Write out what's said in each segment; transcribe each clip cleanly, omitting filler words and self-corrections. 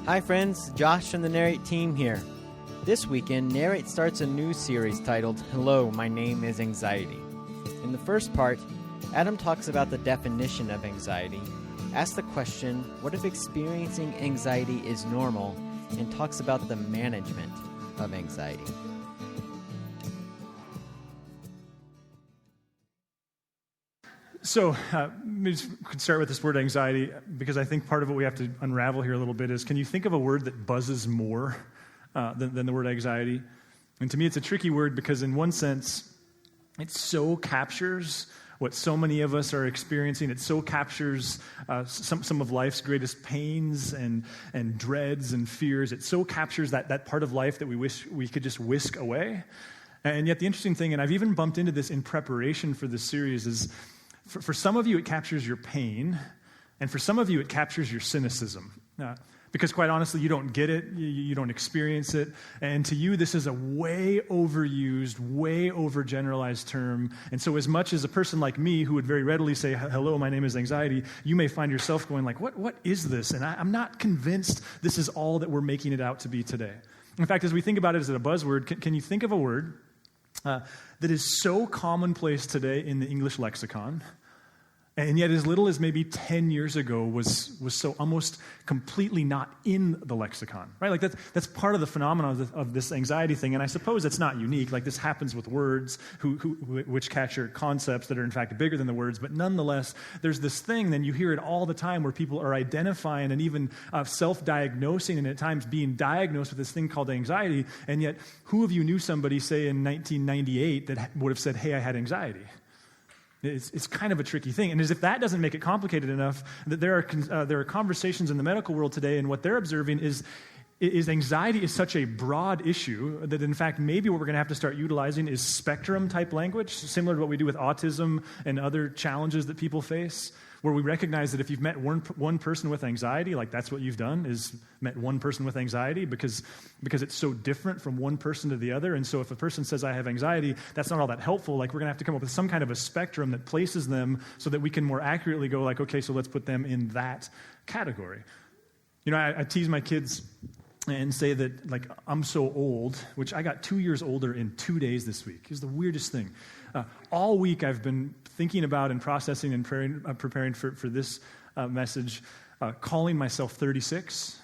Hi friends, Josh from the Narrate team here. This weekend, Narrate starts a new series titled, Hello, My Name is Anxiety. In the first part, Adam talks about the definition of anxiety, asks the question, what if experiencing anxiety is normal, and talks about the management of anxiety. So, maybe we could start with this word anxiety, because I think part of what we have to unravel here a little bit is, can you think of a word that buzzes more than the word anxiety? And to me, it's a tricky word because in one sense, it so captures what so many of us are experiencing. It so captures some of life's greatest pains and dreads and fears. It so captures that part of life that we wish we could just whisk away. And yet the interesting thing, and I've even bumped into this in preparation for this series, is for some of you, it captures your pain, and for some of you, it captures your cynicism. Because quite honestly, you don't get it, you don't experience it, and to you, this is a way overused, way overgeneralized term. And so as much as a person like me, who would very readily say, hello, my name is anxiety, you may find yourself going like, what is this? And I'm not convinced this is all that we're making it out to be today. In fact, as we think about it as a buzzword, can you think of a word that is so commonplace today in the English lexicon, and yet as little as maybe 10 years ago was so almost completely not in the lexicon, right? Like that's part of the phenomenon of this anxiety thing, and I suppose it's not unique. Like this happens with words which capture concepts that are in fact bigger than the words, but nonetheless, there's this thing, then you hear it all the time where people are identifying and even self-diagnosing and at times being diagnosed with this thing called anxiety, and yet who of you knew somebody, say in 1998, that would have said, hey, I had anxiety? It's kind of a tricky thing. And as if that doesn't make it complicated enough, that there are conversations in the medical world today, and what they're observing is anxiety is such a broad issue that, in fact, maybe what we're going to have to start utilizing is spectrum-type language, similar to what we do with autism and other challenges that people face, where we recognize that if you've met one person with anxiety, like that's what you've done, is met one person with anxiety, because it's so different from one person to the other. And so if a person says, I have anxiety, that's not all that helpful. Like we're going to have to come up with some kind of a spectrum that places them so that we can more accurately go like, okay, so let's put them in that category. You know, I tease my kids and say that, like, I'm so old, which I got 2 years older in 2 days this week. It was the weirdest thing. All week I've been thinking about and processing and preparing for this message, calling myself 36.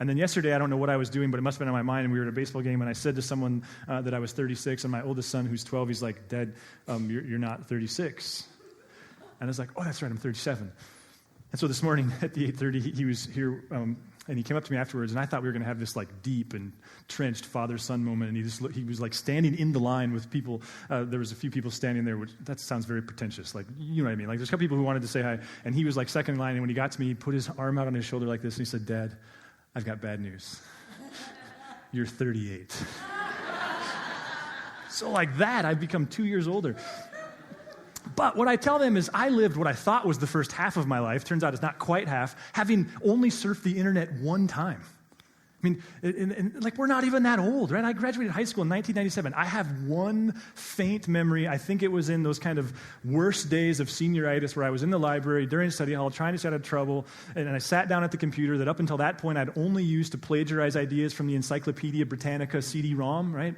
And then yesterday, I don't know what I was doing, but it must have been on my mind, and we were at a baseball game, and I said to someone that I was 36, and my oldest son, who's 12, he's like, Dad, you're not 36. And I was like, oh, that's right, I'm 37. And so this morning at the 8:30, he was here, and he came up to me afterwards, and I thought we were going to have this like deep and trenched father-son moment, and he was like standing in the line with people. There was a few people standing there, which that sounds very pretentious. Like, you know what I mean? Like there's a couple people who wanted to say hi, and he was like second in line, and when he got to me, he put his arm out on his shoulder like this, and he said, Dad, I've got bad news. You're 38. So like that, I've become 2 years older. But what I tell them is I lived what I thought was the first half of my life, turns out it's not quite half, having only surfed the internet one time. I mean, like we're not even that old, right? I graduated high school in 1997. I have one faint memory. I think it was in those kind of worst days of senioritis where I was in the library during study hall trying to stay out of trouble, and I sat down at the computer that up until that point I'd only used to plagiarize ideas from the Encyclopedia Britannica CD-ROM, right?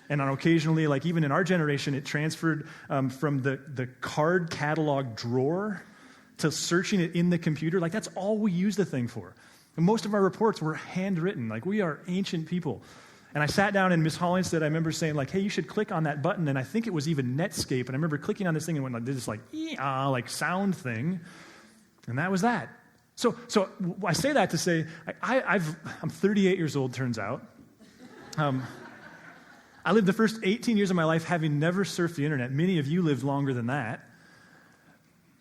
And on occasionally, like even in our generation, it transferred from the card catalog drawer to searching it in the computer. Like that's all we used the thing for. And most of our reports were handwritten. Like we are ancient people. And I sat down and Miss Hollingsted, I remember saying like, hey, you should click on that button. And I think it was even Netscape. And I remember clicking on this thing and went like, did this like, like sound thing. And that was that. So I say that to say, I'm 38 years old, turns out. I lived the first 18 years of my life having never surfed the internet. Many of you lived longer than that.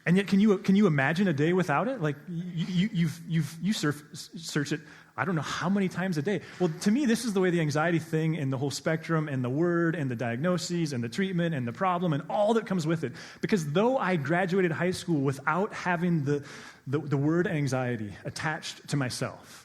And yet, can you imagine a day without it? Like you search it, I don't know how many times a day. Well, to me, this is the way the anxiety thing and the whole spectrum and the word and the diagnoses and the treatment and the problem and all that comes with it. Because though I graduated high school without having the word anxiety attached to myself,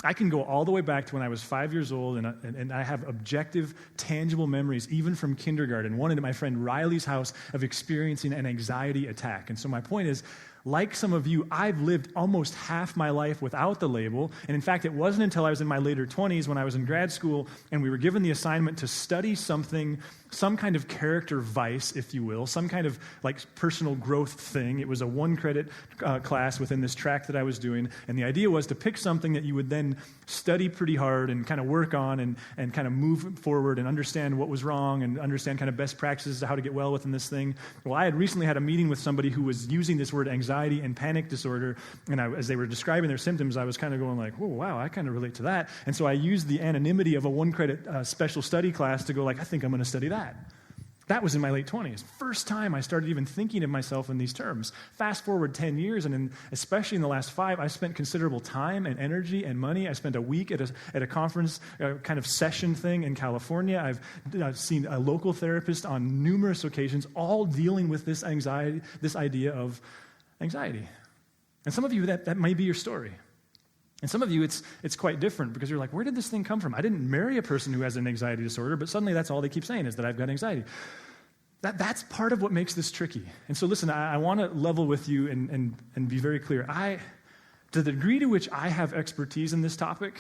I can go all the way back to when I was 5 years old, and I have objective, tangible memories, even from kindergarten, one at my friend Riley's house, of experiencing an anxiety attack. And so my point is, like some of you, I've lived almost half my life without the label. And in fact, it wasn't until I was in my later 20s when I was in grad school and we were given the assignment to study something, some kind of character vice, if you will, some kind of like personal growth thing. It was a 1-credit class within this track that I was doing. And the idea was to pick something that you would then study pretty hard and kind of work on and kind of move forward and understand what was wrong and understand kind of best practices of how to get well within this thing. Well, I had recently had a meeting with somebody who was using this word anxiety and panic disorder. And as they were describing their symptoms, I was kind of going like, oh, wow, I kind of relate to that. And so I used the anonymity of a 1-credit special study class to go like, I think I'm going to study that. That was in my late 20s. First time I started even thinking of myself in these terms. Fast forward 10 years, and especially in the last 5, I spent considerable time and energy and money. I spent a week at a conference kind of session thing in California. I've seen a local therapist on numerous occasions, all dealing with this anxiety, this idea of anxiety. And some of you, that might be your story. And some of you, it's quite different because you're like, where did this thing come from? I didn't marry a person who has an anxiety disorder, but suddenly that's all they keep saying is that I've got anxiety. That's part of what makes this tricky. And so listen, I want to level with you and be very clear. To the degree to which I have expertise in this topic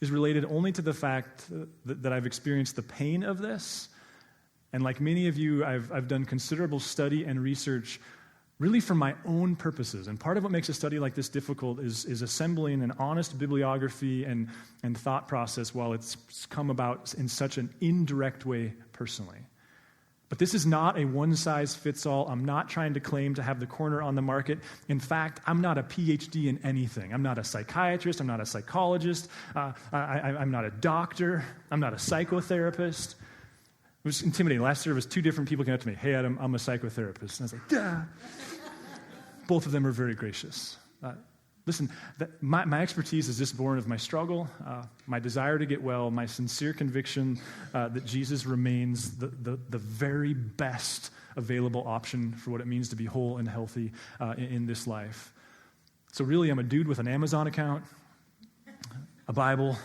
is related only to the fact that I've experienced the pain of this. And like many of you, I've done considerable study and research really for my own purposes. And part of what makes a study like this difficult is assembling an honest bibliography and thought process while it's come about in such an indirect way personally. But this is not a one-size-fits-all. I'm not trying to claim to have the corner on the market. In fact, I'm not a PhD in anything. I'm not a psychiatrist. I'm not a psychologist. I'm not a doctor. I'm not a psychotherapist. It was intimidating. Last service, 2 different people came up to me. Hey, Adam, I'm a psychotherapist. And I was like, duh. Both of them are very gracious. Listen, my expertise is just born of my struggle, my desire to get well, my sincere conviction that Jesus remains the very best available option for what it means to be whole and healthy in this life. So really, I'm a dude with an Amazon account, a Bible,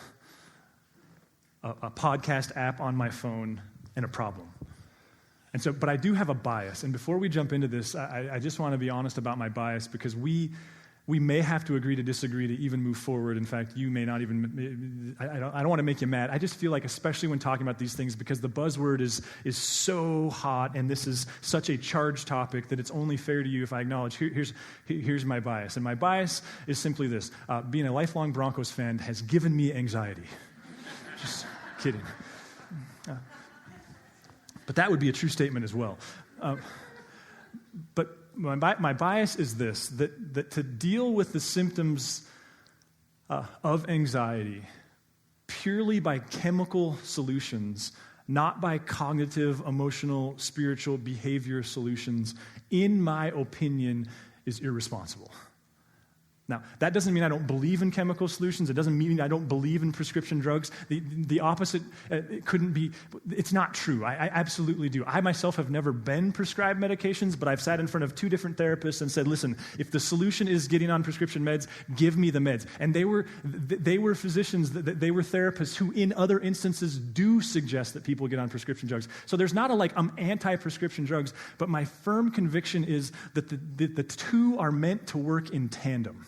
a podcast app on my phone, and a problem. And so, but I do have a bias. And before we jump into this, I just want to be honest about my bias because we may have to agree to disagree to even move forward. In fact, you may not even, I don't want to make you mad. I just feel like, especially when talking about these things, because the buzzword is so hot and this is such a charged topic that it's only fair to you if I acknowledge, here's my bias. And my bias is simply this. Being a lifelong Broncos fan has given me anxiety. Just kidding. But that would be a true statement as well. But my bias is this, that to deal with the symptoms of anxiety purely by chemical solutions, not by cognitive, emotional, spiritual, behavior solutions, in my opinion, is irresponsible. Now, that doesn't mean I don't believe in chemical solutions. It doesn't mean I don't believe in prescription drugs. The opposite it couldn't be. It's not true. I absolutely do. I myself have never been prescribed medications, but I've sat in front of 2 different therapists and said, listen, if the solution is getting on prescription meds, give me the meds. And they were physicians, they were therapists who in other instances do suggest that people get on prescription drugs. So there's not I'm anti-prescription drugs, but my firm conviction is that the 2 are meant to work in tandem.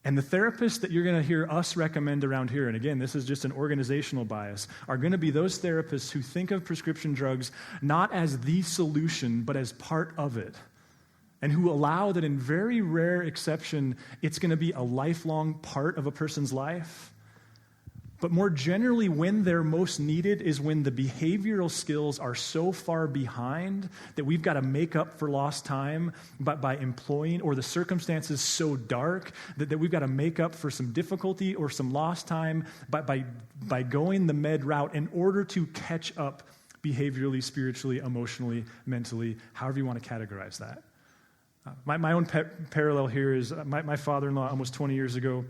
And the therapists that you're going to hear us recommend around here, and again, this is just an organizational bias, are going to be those therapists who think of prescription drugs not as the solution, but as part of it. And who allow that in very rare exception, it's going to be a lifelong part of a person's life. But more generally, when they're most needed is when the behavioral skills are so far behind that we've got to make up for lost time by employing, or the circumstances so dark that we've got to make up for some difficulty or some lost time by going the med route in order to catch up behaviorally, spiritually, emotionally, mentally, however you want to categorize that. My own parallel here is my father-in-law almost 20 years ago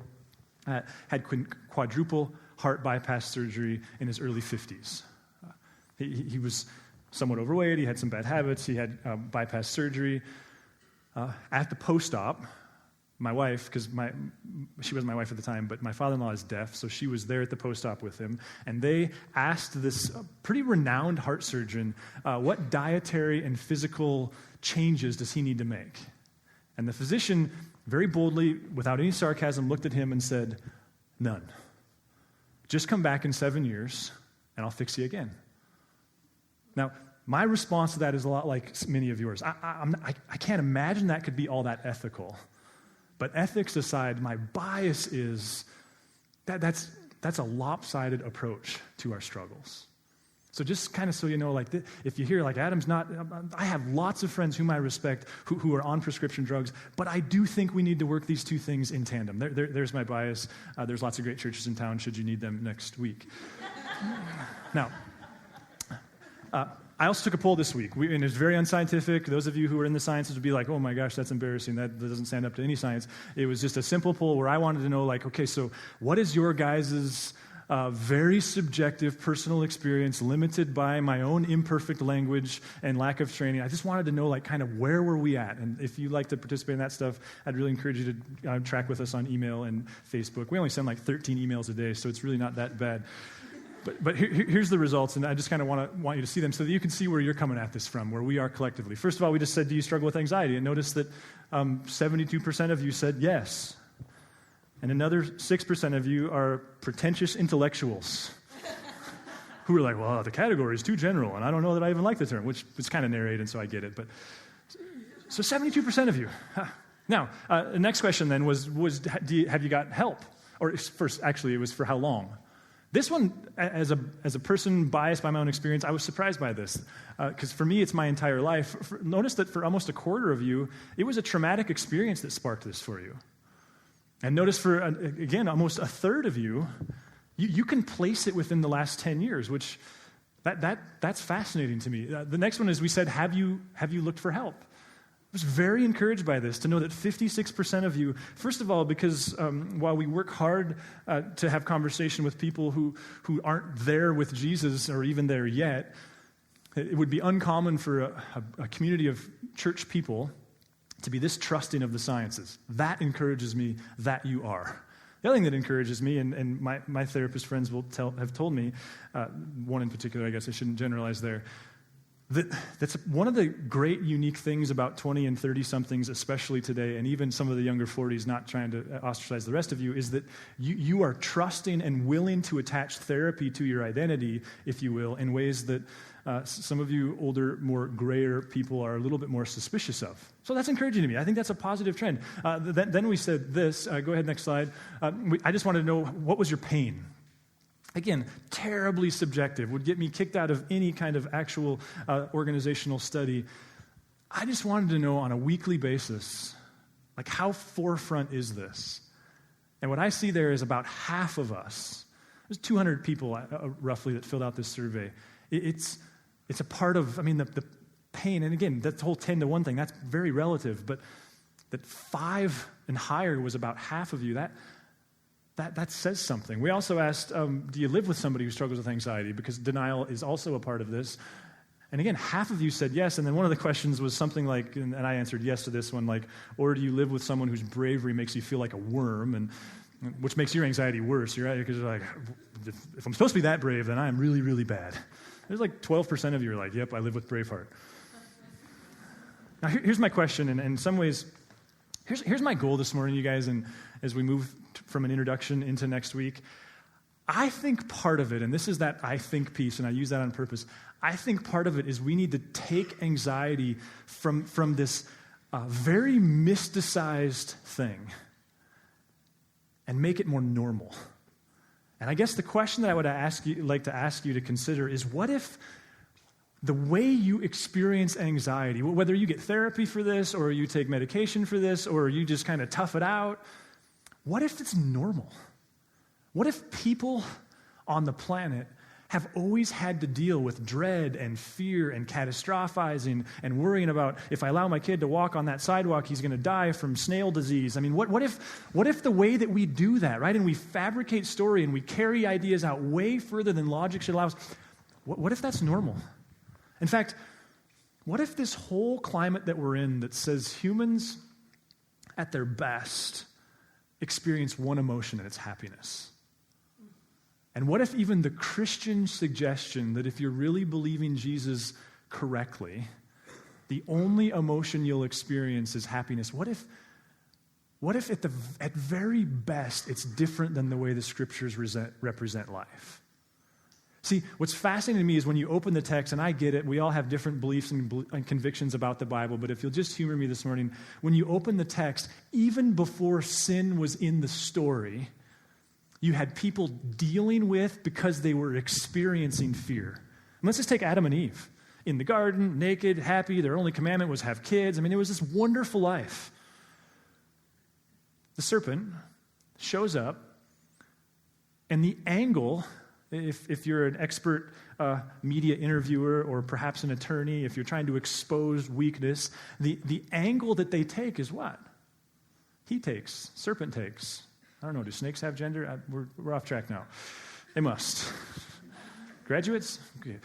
had quadruple heart bypass surgery in his early 50s. He was somewhat overweight. He had some bad habits. He had bypass surgery. At the post-op, my wife, because she wasn't my wife at the time, but my father-in-law is deaf, so she was there at the post-op with him, and they asked this pretty renowned heart surgeon, what dietary and physical changes does he need to make? And the physician, very boldly, without any sarcasm, looked at him and said, "None. Just come back in 7 years, and I'll fix you again." Now, my response to that is a lot like many of yours. I can't imagine that could be all that ethical. But ethics aside, my bias is that's a lopsided approach to our struggles. So just kind of so you know, like if you hear like Adam's not, I have lots of friends whom I respect who are on prescription drugs, but I do think we need to work these two things in tandem. There's my bias. There's lots of great churches in town should you need them next week. Now, I also took a poll this week, and it's very unscientific. Those of you who are in the sciences would be like, "Oh my gosh, that's embarrassing. That doesn't stand up to any science." It was just a simple poll where I wanted to know, like, okay, so what is your guys' very subjective personal experience, limited by my own imperfect language and lack of training? I just wanted to know, like, kind of where were we at? And if you like to participate in that stuff, I'd really encourage you to track with us on email and Facebook. We only send like 13 emails a day, so it's really not that bad. But here's the results, and I just kind of want you to see them so that you can see where you're coming at this from, where we are collectively. First of all, we just said, do you struggle with anxiety? And notice that 72% of you said yes. And another 6% of you are pretentious intellectuals who are like, well, the category is too general, and I don't know that I even like the term, which is kind of Narrate, and so I get it. But so 72% of you. Now, the next question then was have you got help? Or first, actually, it was for how long? This one, as a person biased by my own experience, I was surprised by this, because for me, it's my entire life. Notice that for almost a quarter of you, it was a traumatic experience that sparked this for you. And notice for, again, almost a third of you, you can place it within the last 10 years, which that's fascinating to me. The next one is we said, have you looked for help? I was very encouraged by this, to know that 56% of you, first of all, because while we work hard to have conversation with people who aren't there with Jesus or even there yet, it would be uncommon for a community of church people to be this trusting of the sciences. That encourages me that you are. The other thing that encourages me, and my therapist friends have told me, one in particular, I guess I shouldn't generalize there, that's one of the great unique things about 20 and 30-somethings, especially today, and even some of the younger 40s, not trying to ostracize the rest of you, is that you are trusting and willing to attach therapy to your identity, if you will, in ways that some of you older, more grayer people are a little bit more suspicious of. So that's encouraging to me. I think that's a positive trend. Then we said this. Go ahead, next slide. I just wanted to know, what was your pain? Again, terribly subjective, would get me kicked out of any kind of actual organizational study. I just wanted to know on a weekly basis, like, how forefront is this? And what I see there is about half of us, there's 200 people roughly that filled out this survey. It's a part of, the pain, and again, that whole 10 to 1 thing, that's very relative, but that 5 and higher was about half of you, that says something. We also asked, do you live with somebody who struggles with anxiety? Because denial is also a part of this. And again, half of you said yes, and then one of the questions was something like, and I answered yes to this one, like, or do you live with someone whose bravery makes you feel like a worm, and which makes your anxiety worse, right? Because you're like, if I'm supposed to be that brave, then I am really, really bad. There's like 12% of you are like, yep, I live with Braveheart. Now, here's my question, and in some ways, here's my goal this morning, you guys, and as we move from an introduction into next week, I think part of it, and this is that I think piece, and I use that on purpose, I think part of it is we need to take anxiety from this very mysticized thing and make it more normal. And I guess the question that I would like to ask you to consider is, what if the way you experience anxiety, whether you get therapy for this, or you take medication for this, or you just kind of tough it out, what if it's normal? What if people on the planet have always had to deal with dread and fear and catastrophizing and worrying about, if I allow my kid to walk on that sidewalk, he's going to die from snail disease? What if the way that we do that, right, and we fabricate story and we carry ideas out way further than logic should allow us, what if that's normal? In fact, what if this whole climate that we're in that says humans at their best experience one emotion, and it's happiness? And what if even the Christian suggestion that if you're really believing Jesus correctly, the only emotion you'll experience is happiness. What if at very best it's different than the way the Scriptures represent life? See, what's fascinating to me is when you open the text, and I get it, we all have different beliefs and convictions about the Bible, but if you'll just humor me this morning, when you open the text, even before sin was in the story, you had people dealing with because they were experiencing fear. And let's just take Adam and Eve. In the garden, naked, happy, their only commandment was have kids. I mean, it was this wonderful life. The serpent shows up, and the angle, if you're an expert media interviewer or perhaps an attorney, if you're trying to expose weakness, the angle that they take is what? He takes, serpent takes. I don't know, do snakes have gender? We're off track now. They must. Graduates? Okay.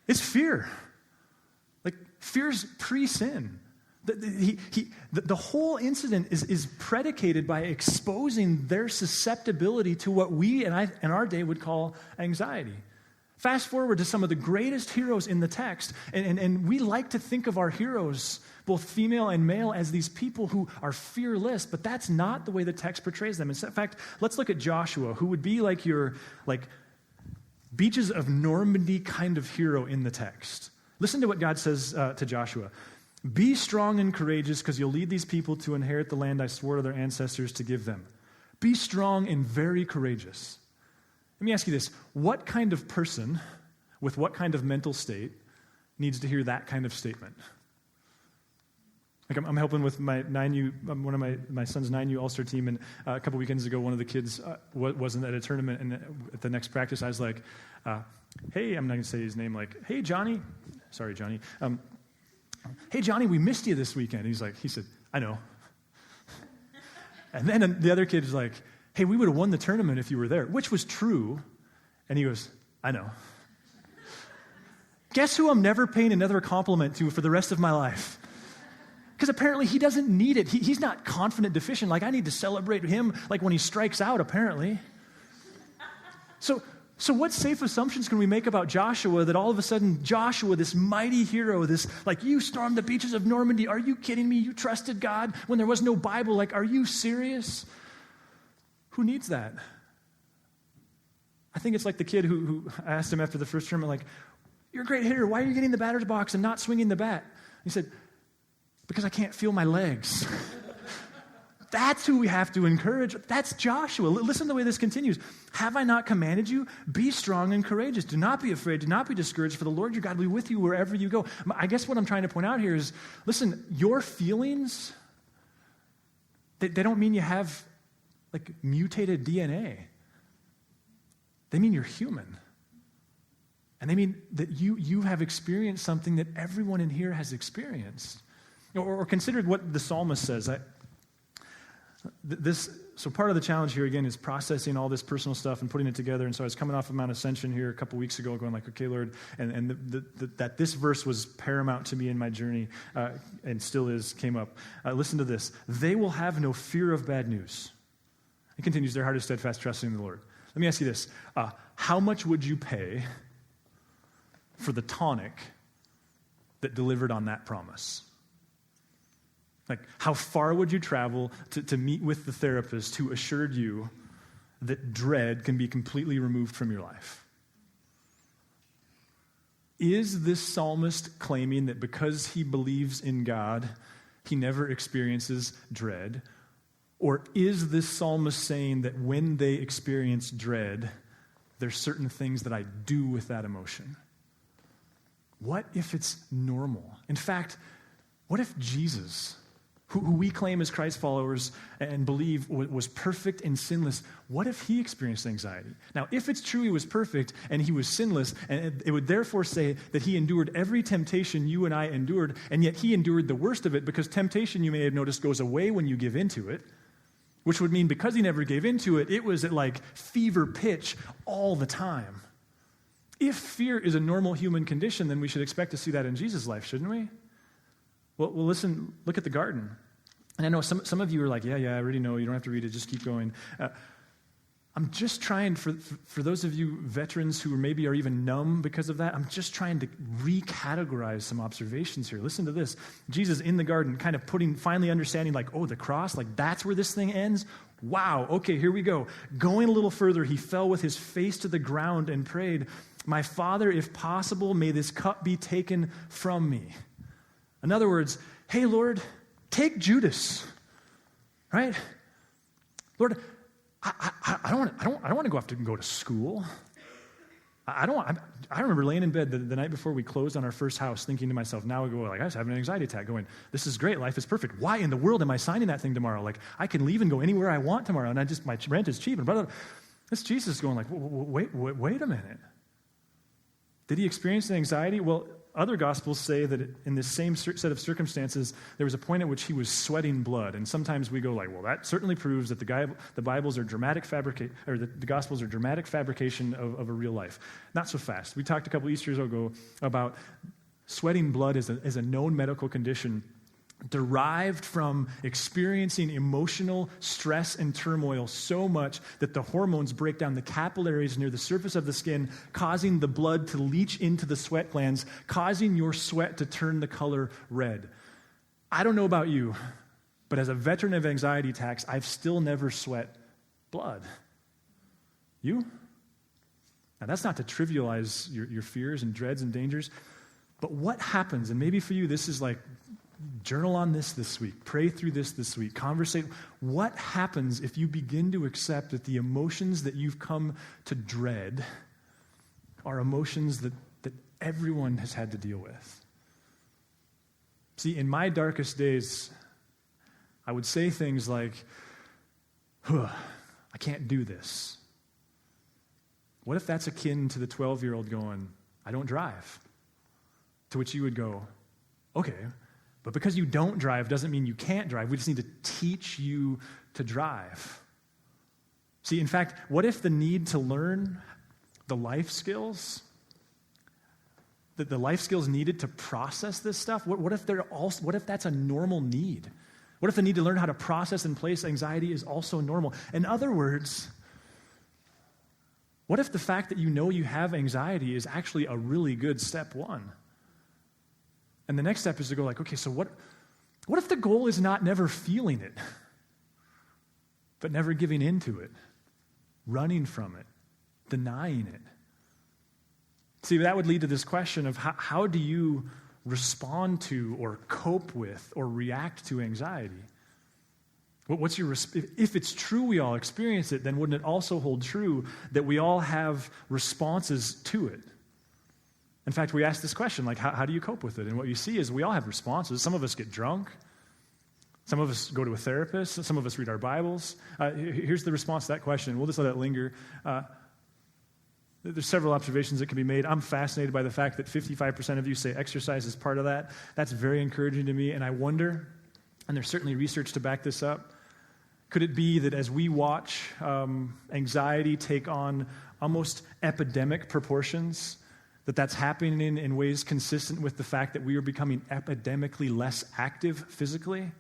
It's fear. Like, fear's pre-sin. The whole incident is predicated by exposing their susceptibility to what we in our day would call anxiety. Fast forward to some of the greatest heroes in the text, and we like to think of our heroes, both female and male, as these people who are fearless, but that's not the way the text portrays them. In fact, let's look at Joshua, who would be like your beaches of Normandy kind of hero in the text. Listen to what God says to Joshua. Be strong and courageous, because you'll lead these people to inherit the land I swore to their ancestors to give them. Be strong and very courageous. Let me ask you this. What kind of person with what kind of mental state needs to hear that kind of statement? Like, I'm helping with my 9U, one of my son's 9U All-Star team, and a couple weekends ago, one of the kids wasn't at a tournament, and at the next practice, I was like, hey, I'm not going to say his name, like, hey, Johnny. Sorry, Johnny. Hey, Johnny, we missed you this weekend. He said, I know. And then the other kid was like, hey, we would have won the tournament if you were there, which was true. And he goes, I know. Guess who I'm never paying another compliment to for the rest of my life? Because apparently he doesn't need it. He's not confident deficient. Like, I need to celebrate him like when he strikes out, apparently. So what safe assumptions can we make about Joshua that all of a sudden Joshua, this mighty hero, this, like, you stormed the beaches of Normandy, are you kidding me? You trusted God when there was no Bible. Like, are you serious? Who needs that? I think it's like the kid who asked him after the first tournament, like, you're a great hitter. Why are you getting the batter's box and not swinging the bat? He said, because I can't feel my legs. That's who we have to encourage. That's Joshua. Listen to the way this continues. Have I not commanded you? Be strong and courageous. Do not be afraid. Do not be discouraged, for the Lord your God will be with you wherever you go. I guess what I'm trying to point out here is, listen, your feelings, they don't mean you have, like, mutated DNA. They mean you're human. And they mean that you have experienced something that everyone in here has experienced. Or consider what the psalmist says. So part of the challenge here, again, is processing all this personal stuff and putting it together. And so I was coming off of Mount Ascension here a couple weeks ago going like, okay, Lord, and that this verse was paramount to me in my journey and still came up. Listen to this. They will have no fear of bad news. It continues, their heart is steadfast, trusting in the Lord. Let me ask you this. How much would you pay for the tonic that delivered on that promise? Like, how far would you travel to meet with the therapist who assured you that dread can be completely removed from your life? Is this psalmist claiming that because he believes in God, he never experiences dread? Or is this psalmist saying that when they experience dread, there's certain things that I do with that emotion? What if it's normal? In fact, what if Jesus, who we claim as Christ followers and believe was perfect and sinless, what if he experienced anxiety? Now, if it's true he was perfect and he was sinless, and it would therefore say that he endured every temptation you and I endured, and yet he endured the worst of it, because temptation, you may have noticed, goes away when you give into it, which would mean because he never gave into it, it was at like fever pitch all the time. If fear is a normal human condition, then we should expect to see that in Jesus' life, shouldn't we? Well, listen, look at the garden. And I know some of you are like, yeah, I already know. You don't have to read it. Just keep going. I'm just trying, for those of you veterans who maybe are even numb because of that, I'm just trying to recategorize some observations here. Listen to this. Jesus in the garden kind of finally understanding like, oh, the cross, like that's where this thing ends? Wow, okay, here we go. Going a little further, he fell with his face to the ground and prayed, "My Father, if possible, may this cup be taken from me." In other words, hey, Lord, take Judas, right? Lord, I don't want to go have to go to school. I remember laying in bed the night before we closed on our first house, thinking to myself, now I go like I was having an anxiety attack, going, "This is great, life is perfect. Why in the world am I signing that thing tomorrow? Like I can leave and go anywhere I want tomorrow, and my rent is cheap." And blah, blah, blah. This Jesus going like, wait a minute. Did he experience anxiety? Well, other Gospels say that in this same set of circumstances, there was a point at which he was sweating blood. And sometimes we go like, well, that certainly proves that the Bibles are dramatic the Gospels are dramatic fabrication of a real life. Not so fast. We talked a couple Easters ago about sweating blood as a known medical condition derived from experiencing emotional stress and turmoil so much that the hormones break down the capillaries near the surface of the skin, causing the blood to leach into the sweat glands, causing your sweat to turn the color red. I don't know about you, but as a veteran of anxiety attacks, I've still never sweat blood. You? Now, that's not to trivialize your fears and dreads and dangers, but what happens, and maybe for you this is like, journal on this week. Pray through this week. Conversate. What happens if you begin to accept that the emotions that you've come to dread are emotions that everyone has had to deal with? See, in my darkest days, I would say things like, I can't do this. What if that's akin to the 12-year-old going, I don't drive? To which you would go, okay, but because you don't drive doesn't mean you can't drive. We just need to teach you to drive. See, in fact, what if the need to learn the life skills, the life skills needed to process this stuff, what if that's a normal need? What if the need to learn how to process and place anxiety is also normal? In other words, what if the fact that you know you have anxiety is actually a really good step one? And the next step is to go like, okay, so what if the goal is not never feeling it, but never giving into it, running from it, denying it? See, that would lead to this question of how do you respond to or cope with or react to anxiety? If it's true we all experience it, then wouldn't it also hold true that we all have responses to it? In fact, we ask this question, like, how do you cope with it? And what you see is we all have responses. Some of us get drunk. Some of us go to a therapist. Some of us read our Bibles. Here's the response to that question. We'll just let it linger. There's several observations that can be made. I'm fascinated by the fact that 55% of you say exercise is part of that. That's very encouraging to me, and I wonder, and there's certainly research to back this up, could it be that as we watch anxiety take on almost epidemic proportions, that's happening in ways consistent with the fact that we are becoming epidemically less active physically?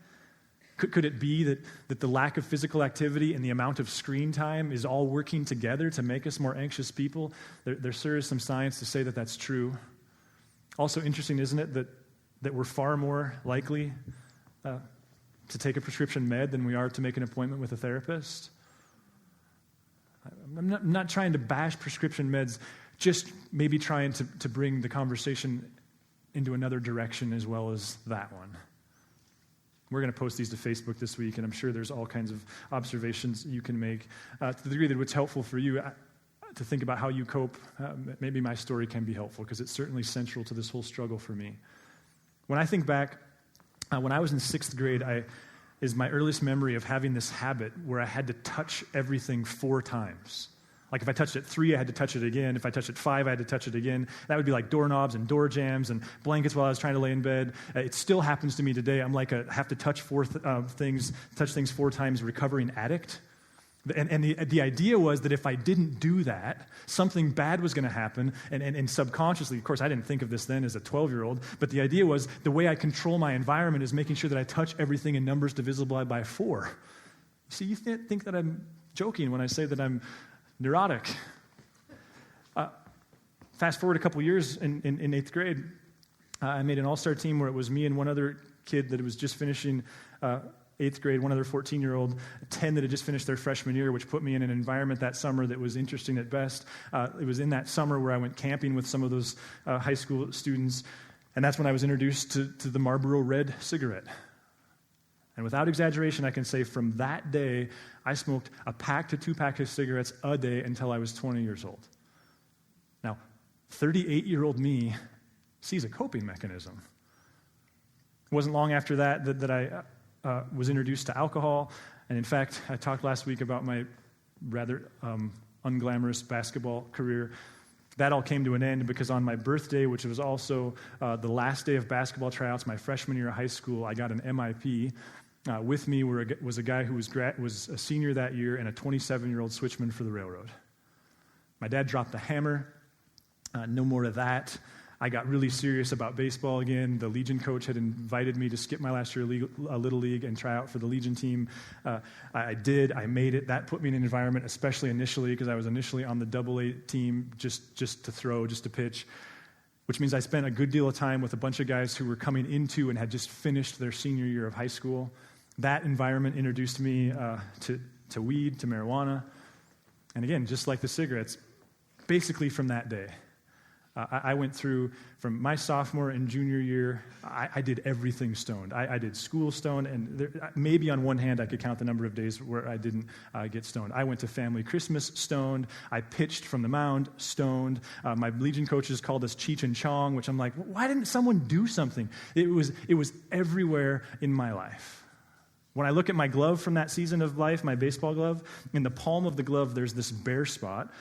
Could it be that the lack of physical activity and the amount of screen time is all working together to make us more anxious people? There sure is some science to say that that's true. Also interesting, isn't it, that we're far more likely to take a prescription med than we are to make an appointment with a therapist? I'm not trying to bash prescription meds, just maybe trying to bring the conversation into another direction as well as that one. We're going to post these to Facebook this week, and I'm sure there's all kinds of observations you can make. To the degree that it's helpful for you to think about how you cope, maybe my story can be helpful, because it's certainly central to this whole struggle for me. When I think back, when I was in 6th grade, is my earliest memory of having this habit where I had to touch everything 4 times. Like if I touched it 3, I had to touch it again. If I touched it 5, I had to touch it again. That would be like doorknobs and door jams and blankets while I was trying to lay in bed. It still happens to me today. I'm like have to touch things 4 times recovering addict. And the idea was that if I didn't do that, something bad was going to happen. And subconsciously, of course, I didn't think of this then as a 12-year-old, but the idea was the way I control my environment is making sure that I touch everything in numbers divisible by 4. See, you think that I'm joking when I say that I'm neurotic. Fast forward a couple years in 8th grade, I made an all-star team where it was me and one other kid that was just finishing 8th grade, one other 14-year-old, 10 that had just finished their freshman year, which put me in an environment that summer that was interesting at best. It was in that summer where I went camping with some of those high school students, and that's when I was introduced to the Marlboro Red cigarette. And without exaggeration, I can say from that day, I smoked a pack to 2 packs of cigarettes a day until I was 20 years old. Now, 38-year-old me sees a coping mechanism. It wasn't long after that I was introduced to alcohol. And in fact, I talked last week about my rather unglamorous basketball career. That all came to an end because on my birthday, which was also the last day of basketball tryouts, my freshman year of high school, I got an MIP. With me was a guy who was a senior that year and a 27-year-old switchman for the railroad. My dad dropped the hammer. No more of that. I got really serious about baseball again. The Legion coach had invited me to skip my last year of Little League and try out for the Legion team. I did. I made it. That put me in an environment, especially initially, because I was initially on the AA team just to throw, just to pitch, which means I spent a good deal of time with a bunch of guys who were coming into and had just finished their senior year of high school. That environment introduced me to weed, to marijuana. And again, just like the cigarettes, basically from that day. I went through, from my sophomore and junior year, I did everything stoned. I did school stoned, and maybe on one hand I could count the number of days where I didn't get stoned. I went to family Christmas stoned. I pitched from the mound stoned. My Legion coaches called us Cheech and Chong, which I'm like, why didn't someone do something? It was everywhere in my life. When I look at my glove from that season of life, my baseball glove, in the palm of the glove there's this bare spot.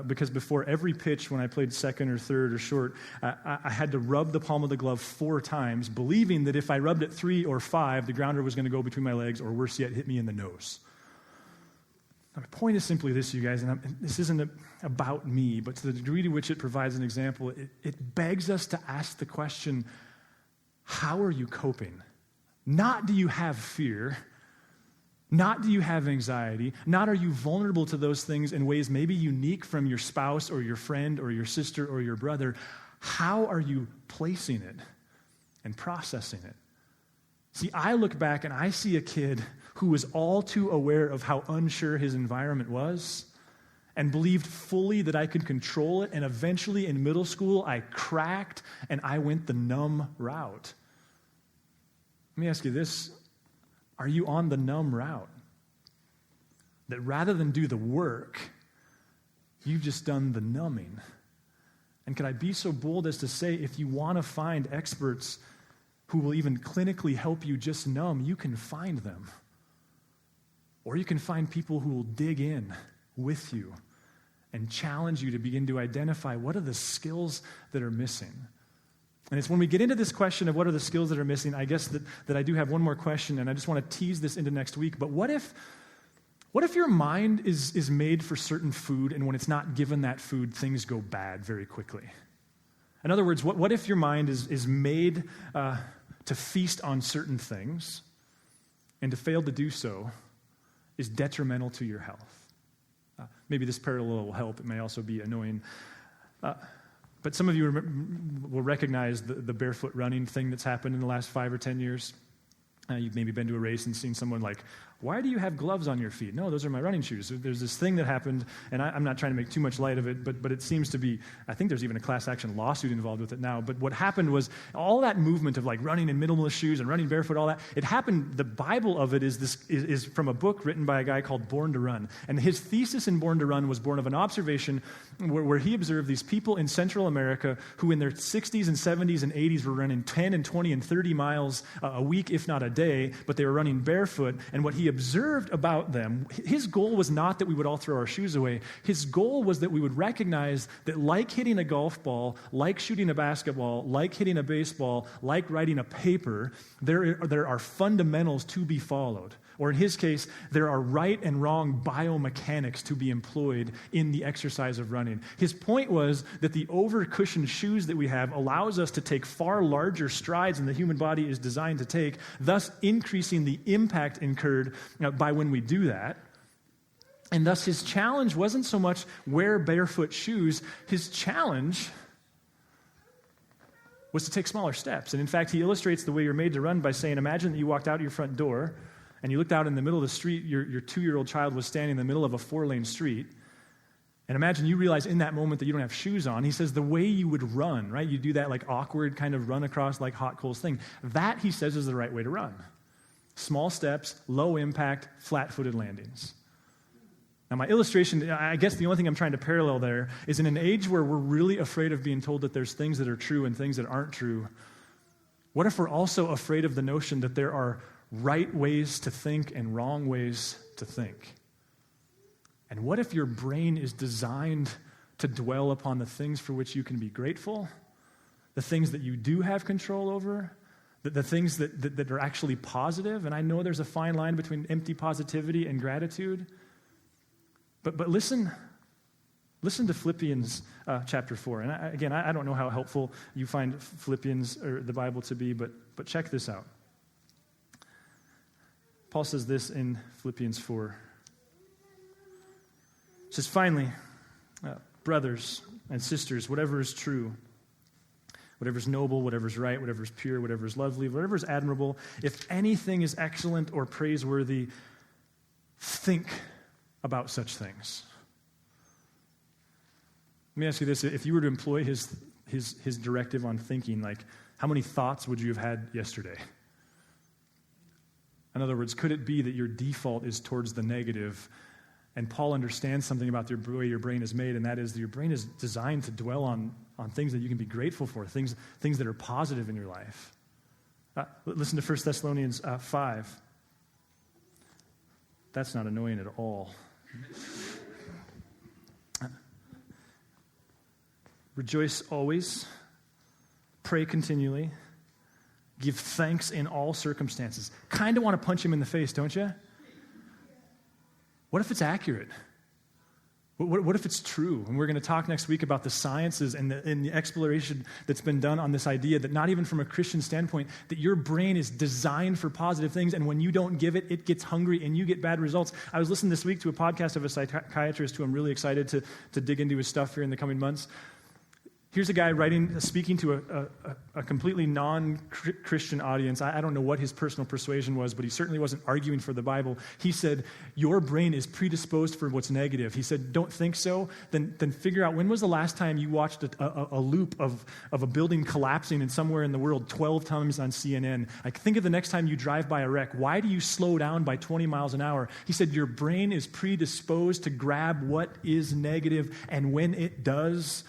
Because before every pitch, when I played second or third or short, I had to rub the palm of the glove 4 times, believing that if I rubbed it 3 or 5, the grounder was going to go between my legs, or worse yet, hit me in the nose. Now, my point is simply this, you guys, and this isn't about me, but to the degree to which it provides an example, it begs us to ask the question, how are you coping? Not do you have fear, not do you have anxiety, not are you vulnerable to those things in ways maybe unique from your spouse or your friend or your sister or your brother. How are you placing it and processing it? See, I look back and I see a kid who was all too aware of how unsure his environment was and believed fully that I could control it, and eventually in middle school I cracked and I went the numb route. Let me ask you this. Are you on the numb route? That rather than do the work, you've just done the numbing. And could I be so bold as to say, if you want to find experts who will even clinically help you just numb, you can find them. Or you can find people who will dig in with you and challenge you to begin to identify what are the skills that are missing. And it's when we get into this question of what are the skills that are missing, I guess that I do have one more question, and I just want to tease this into next week. But what if your mind is made for certain food, and when it's not given that food, things go bad very quickly? In other words, what if your mind is made to feast on certain things, and to fail to do so is detrimental to your health? Maybe this parallel will help. It may also be annoying. But some of you will recognize the barefoot running thing that's happened in the last 5 or 10 years. You've maybe been to a race and seen someone like, why do you have gloves on your feet? No, those are my running shoes. There's this thing that happened, and I'm not trying to make too much light of it, but it seems to be, I think there's even a class action lawsuit involved with it now. But what happened was all that movement of like running in minimalist shoes and running barefoot, all that, it happened, the Bible of it is from a book written by a guy called Born to Run. And his thesis in Born to Run was born of an observation where he observed these people in Central America who in their 60s and 70s and 80s were running 10 and 20 and 30 miles a week, if not a day, but they were running barefoot. And what he observed about them, his goal was not that we would all throw our shoes away. His goal was that we would recognize that like hitting a golf ball, like shooting a basketball, like hitting a baseball, like writing a paper, there are fundamentals to be followed. Or in his case, there are right and wrong biomechanics to be employed in the exercise of running. His point was that the over-cushioned shoes that we have allows us to take far larger strides than the human body is designed to take, thus thus increasing the impact incurred by when we do that. And thus his challenge wasn't so much wear barefoot shoes. His challenge was to take smaller steps. And in fact, he illustrates the way you're made to run by saying, imagine that you walked out your front door and you looked out in the middle of the street, your 2-year-old child was standing in the middle of a 4-lane street. And imagine you realize in that moment that you don't have shoes on. He says the way you would run, right? You do that like awkward kind of run across like hot coals thing. That, he says, is the right way to run. Small steps, low impact, flat-footed landings. Now, my illustration, I guess the only thing I'm trying to parallel there is in an age where we're really afraid of being told that there's things that are true and things that aren't true, what if we're also afraid of the notion that there are right ways to think and wrong ways to think? And what if your brain is designed to dwell upon the things for which you can be grateful, the things that you do have control over, the things that are actually positive? And I know there's a fine line between empty positivity and gratitude. But listen to Philippians chapter 4. And I don't know how helpful you find Philippians or the Bible to be, but check this out. Paul says this in Philippians 4. He says, finally, brothers and sisters, whatever is true, whatever is noble, whatever is right, whatever is pure, whatever is lovely, whatever is admirable, if anything is excellent or praiseworthy, think about such things. Let me ask you this. If you were to employ his directive on thinking, like, how many thoughts would you have had yesterday? In other words, could it be that your default is towards the negative? And Paul understands something about the way your brain is made, and that is that your brain is designed to dwell on things that you can be grateful for, things that are positive in your life. Listen to 1 Thessalonians 5. That's not annoying at all. Rejoice always, pray continually, give thanks in all circumstances. Kind of want to punch him in the face, don't you? What if it's accurate? What if it's true? And we're going to talk next week about the sciences and the exploration that's been done on this idea that not even from a Christian standpoint, that your brain is designed for positive things, and when you don't give it, it gets hungry and you get bad results. I was listening this week to a podcast of a psychiatrist who I'm really excited to dig into his stuff here in the coming months. Here's a guy speaking to a completely non-Christian audience. I don't know what his personal persuasion was, but he certainly wasn't arguing for the Bible. He said, your brain is predisposed for what's negative. He said, don't think so? Then figure out, when was the last time you watched a loop of a building collapsing in somewhere in the world 12 times on CNN? Like, think of the next time you drive by a wreck. Why do you slow down by 20 miles an hour? He said, your brain is predisposed to grab what is negative, and when it does,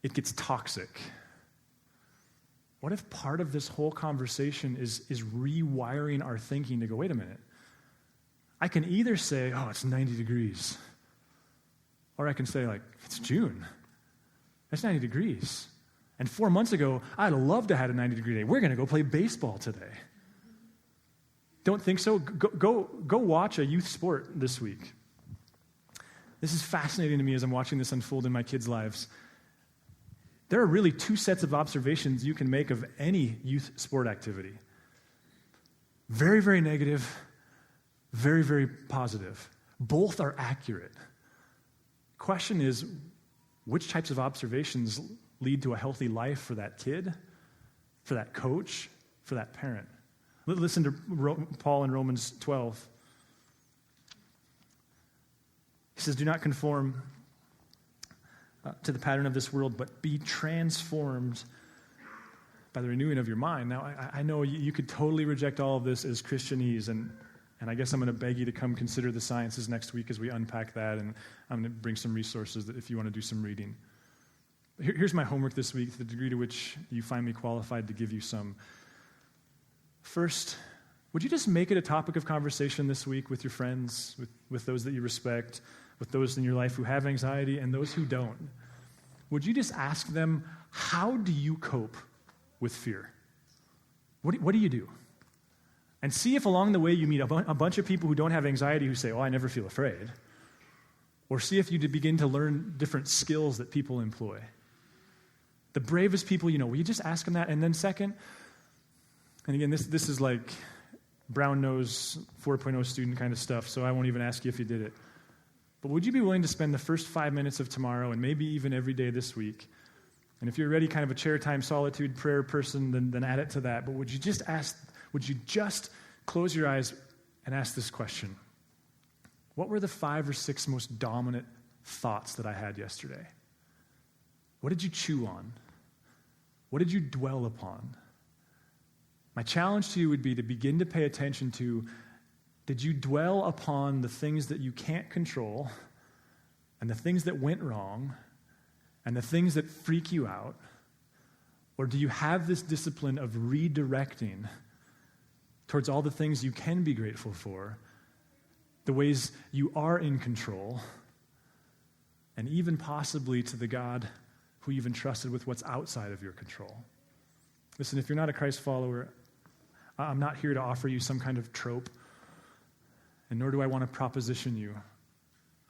it gets toxic. What if part of this whole conversation is rewiring our thinking to go, wait a minute, I can either say, oh, it's 90 degrees, or I can say, like, it's June. It's 90 degrees. And 4 months ago, I'd have loved to have had a 90-degree day. We're going to go play baseball today. Don't think so? Go watch a youth sport this week. This is fascinating to me as I'm watching this unfold in my kids' lives. There are really two sets of observations you can make of any youth sport activity. Very, very negative, very, very positive. Both are accurate. Question is, which types of observations lead to a healthy life for that kid, for that coach, for that parent? Listen to Paul in Romans 12. He says, do not conform to the pattern of this world, but be transformed by the renewing of your mind. Now, I know you could totally reject all of this as Christianese, and I guess I'm going to beg you to come consider the sciences next week as we unpack that, and I'm going to bring some resources that if you want to do some reading. Here's my homework this week, the degree to which you find me qualified to give you some. First, would you just make it a topic of conversation this week with your friends, with those that you respect, with those in your life who have anxiety and those who don't? Would you just ask them, how do you cope with fear? What do you do? And see if along the way you meet a bunch of people who don't have anxiety who say, oh, I never feel afraid. Or see if you begin to learn different skills that people employ. The bravest people you know, will you just ask them that? And then second, And again, this is like brown nose 4.0 student kind of stuff, so I won't even ask you if you did it. But would you be willing to spend the first 5 minutes of tomorrow, and maybe even every day this week, and if you're already kind of a chair time solitude prayer person, then add it to that. But would you just close your eyes and ask this question? What were the 5 or 6 most dominant thoughts that I had yesterday? What did you chew on? What did you dwell upon? My challenge to you would be to begin to pay attention to, did you dwell upon the things that you can't control, and the things that went wrong, and the things that freak you out? Or do you have this discipline of redirecting towards all the things you can be grateful for, the ways you are in control, and even possibly to the God who you've entrusted with what's outside of your control? Listen, if you're not a Christ follower, I'm not here to offer you some kind of trope, and nor do I want to proposition you.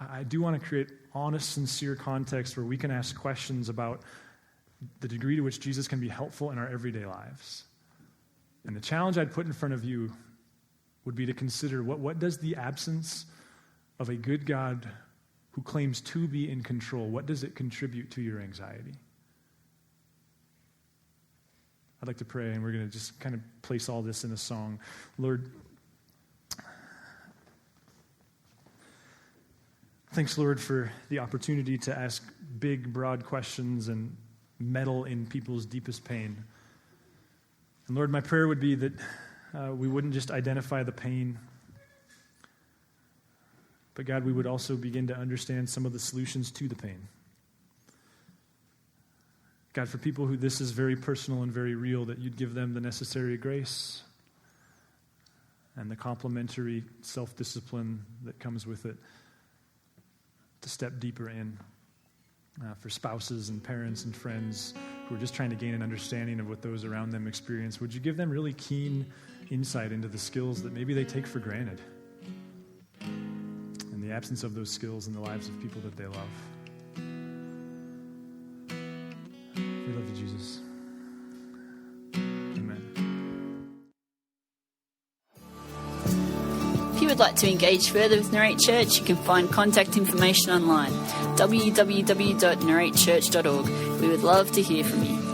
I do want to create honest, sincere context where we can ask questions about the degree to which Jesus can be helpful in our everyday lives. And the challenge I'd put in front of you would be to consider what does the absence of a good God who claims to be in control, what does it contribute to your anxiety? I'd like to pray, and we're going to just kind of place all this in a song. Lord, thanks, Lord, for the opportunity to ask big, broad questions and meddle in people's deepest pain. And Lord, my prayer would be that we wouldn't just identify the pain, but God, we would also begin to understand some of the solutions to the pain. God, for people who this is very personal and very real, that you'd give them the necessary grace and the complementary self-discipline that comes with it to step deeper in. For spouses and parents and friends who are just trying to gain an understanding of what those around them experience, would you give them really keen insight into the skills that maybe they take for granted, and the absence of those skills in the lives of people that they love? We love you, Jesus. Amen. If you would like to engage further with Narrate Church, you can find contact information online, www.narratechurch.org. We would love to hear from you.